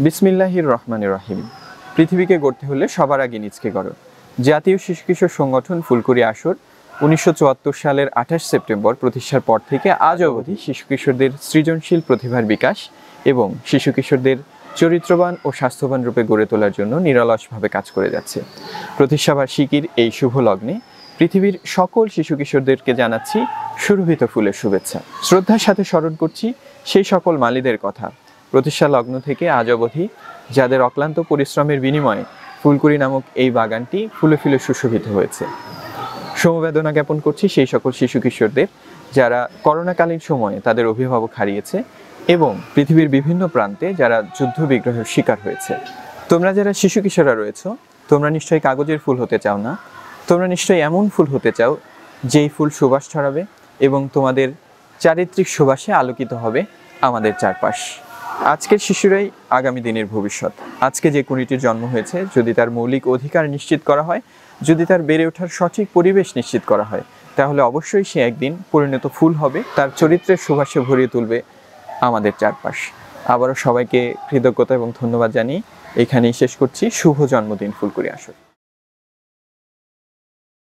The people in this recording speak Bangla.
বিসমিল্লাহির রহমানির রহিম। পৃথিবীকে গড়তে হলে সবার আগে নিজকে গড়ো। জাতীয় শিশু কিশোর সংগঠন ফুলকুড়ি আসর 1974 সালের 28 সেপ্টেম্বর প্রতিষ্ঠার পর থেকে আজ অবধি শিশু কিশোরদের সৃজনশীল প্রতিভার বিকাশ এবং শিশু কিশোরদের চরিত্রবান ও স্বাস্থ্যবান রূপে গড়ে তোলার জন্য নিরলসভাবে কাজ করে যাচ্ছে। প্রতিষ্ঠাবার্ষিকীর এই শুভ লগ্নে পৃথিবীর সকল শিশু কিশোরদেরকে জানাচ্ছি সুরভিত ফুলের শুভেচ্ছা। শ্রদ্ধার সাথে স্মরণ করছি সেই সকল মালিদের কথা, প্রতিষ্ঠা লগ্ন থেকে আজ অবধি যাদের অক্লান্ত পরিশ্রমের বিনিময়ে ফুলকুড়ি নামক এই বাগানটি ফুলে ফুলে সুশোভিত হয়েছে। সমবেদনা জ্ঞাপন করছি সেই সকল শিশু কিশোরদের যারা করোনাকালীন সময়ে তাদের অভিভাবক হারিয়েছে এবং পৃথিবীর বিভিন্ন প্রান্তে যারা যুদ্ধ বিগ্রহের শিকার হয়েছে। তোমরা যারা শিশু কিশোররা রয়েছো, তোমরা নিশ্চয়ই কাগজের ফুল হতে চাও না, তোমরা নিশ্চয়ই এমন ফুল হতে চাও যেই ফুল সুবাস ছড়াবে এবং তোমাদের চারিত্রিক সুবাসে আলোকিত হবে আমাদের চারপাশ। আজকের শিশুরাই আগামী দিনের ভবিষ্যৎ। আজকে যে কুড়িটির জন্ম হয়েছে, যদি তার মৌলিক অধিকার নিশ্চিত করা হয়, যদি তার বেড়ে ওঠার সঠিক পরিবেশ নিশ্চিত করা হয়, তাহলে অবশ্যই সে একদিন পরিণত ফুল হবে, তার চরিত্রের সুবাসে ভরিয়ে তুলবে আমাদের চারপাশ। আবারও সবাইকে কৃতজ্ঞতা এবং ধন্যবাদ জানিয়ে এখানেই শেষ করছি। শুভ জন্মদিন ফুলকুড়ি আসর।